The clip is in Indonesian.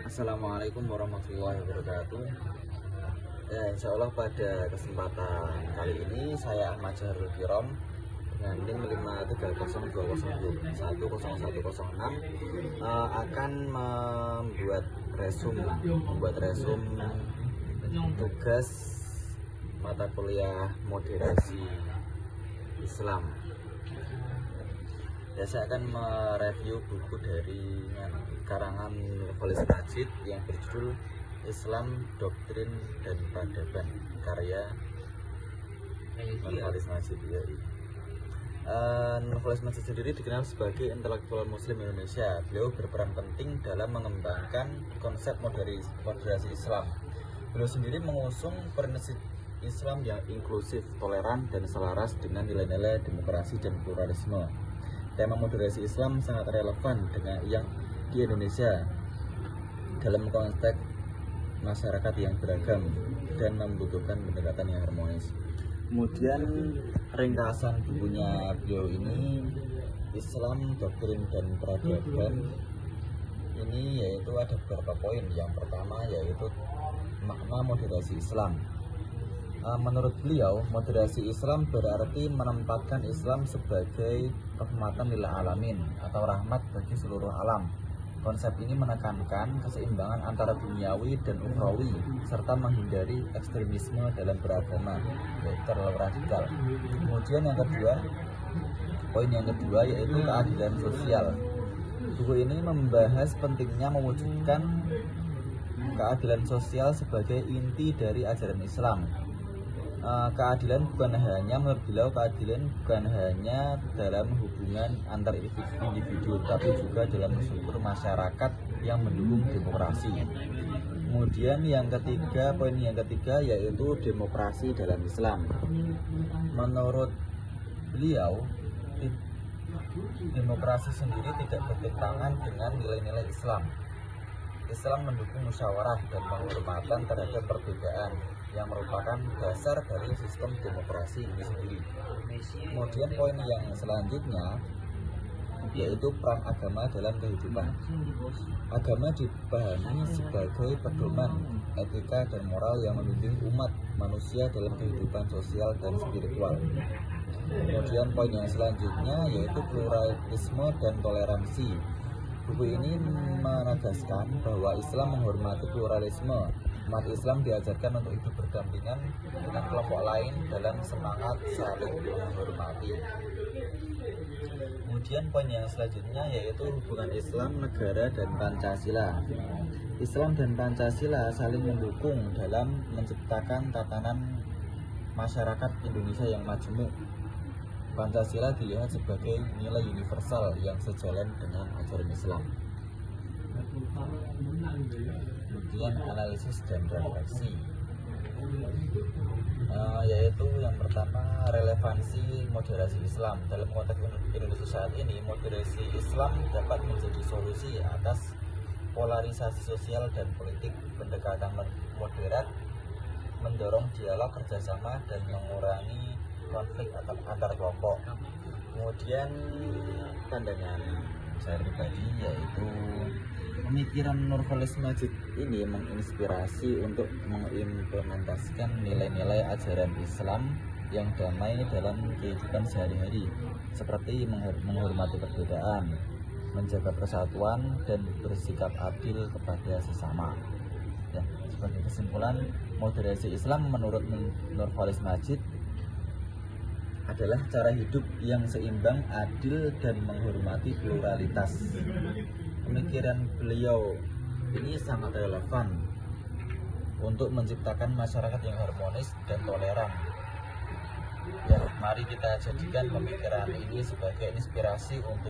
Assalamualaikum warahmatullahi wabarakatuh. Ya, insya Allah pada kesempatan kali ini saya Ahmad Jahrul Kirom dengan NIM 53020010106 akan membuat resum tugas mata kuliah moderasi Islam. Ya, saya akan mereview buku dari karangan Nurholis Majid yang berjudul Islam, Doktrin dan Peradaban, karya Nurholis Majid. Nurholis Majid sendiri dikenal sebagai intelektual Muslim Indonesia. Beliau berperan penting dalam mengembangkan konsep moderasi Islam. Beliau sendiri mengusung prinsip Islam yang inklusif, toleran, dan selaras dengan nilai-nilai demokrasi dan pluralisme. Tema moderasi Islam sangat relevan dengan yang di Indonesia dalam konteks masyarakat yang beragam dan membutuhkan pendekatan yang harmonis. Kemudian ringkasan bukunya beliau ini, Islam, Doktrin dan Peradaban, ini yaitu ada beberapa poin. Yang pertama yaitu makna moderasi Islam. Menurut beliau, moderasi Islam berarti menempatkan Islam sebagai rahmatan lil alamin atau rahmat bagi seluruh alam. Konsep ini menekankan keseimbangan antara duniawi dan ukhrawi serta menghindari ekstremisme dalam beragama, yaitu terlalu radikal. Kemudian poin yang kedua yaitu keadilan sosial. Buku ini membahas pentingnya mewujudkan keadilan sosial sebagai inti dari ajaran Islam. Keadilan bukan hanya dalam hubungan antar individu, tapi juga dalam struktur masyarakat yang mendukung demokrasi. Kemudian poin yang ketiga yaitu demokrasi dalam Islam. Menurut beliau, demokrasi sendiri tidak bertentangan dengan nilai-nilai Islam. Islam mendukung musyawarah dan penghormatan terhadap perbedaan yang merupakan dasar dari sistem demokrasi ini sendiri. Kemudian poin yang selanjutnya yaitu peran agama dalam kehidupan. Agama dipahami sebagai pedoman etika dan moral yang membimbing umat manusia dalam kehidupan sosial dan spiritual. Kemudian poin yang selanjutnya yaitu pluralisme dan toleransi. Buku ini menegaskan bahwa Islam menghormati pluralisme. Umat Islam diajarkan untuk hidup berdampingan dengan kelompok lain dalam semangat saling menghormati. Kemudian poin yang selanjutnya yaitu hubungan Islam, negara, dan Pancasila. Islam dan Pancasila saling mendukung dalam menciptakan tatanan masyarakat Indonesia yang majemuk. Pancasila dilihat sebagai nilai universal yang sejalan dengan ajaran Islam. Kemudian analisis dan refleksi, yaitu yang pertama relevansi moderasi Islam dalam konteks Indonesia saat ini. Moderasi Islam dapat menjadi solusi atas polarisasi sosial dan politik. Pendekatan moderat mendorong dialog, kerjasama, dan mengurangi konflik antar kelompok. Kemudian pandangan saya pribadi yaitu pemikiran Nurholis Majid ini menginspirasi untuk mengimplementasikan nilai-nilai ajaran Islam yang damai dalam kehidupan sehari-hari, seperti menghormati perbedaan, menjaga persatuan, dan bersikap adil kepada sesama. Ya, sebagai kesimpulan, moderasi Islam menurut Nurholis Majid adalah cara hidup yang seimbang, adil, dan menghormati pluralitas. Pemikiran beliau ini sangat relevan untuk menciptakan masyarakat yang harmonis dan toleran. Ya, mari kita jadikan pemikiran ini sebagai inspirasi untuk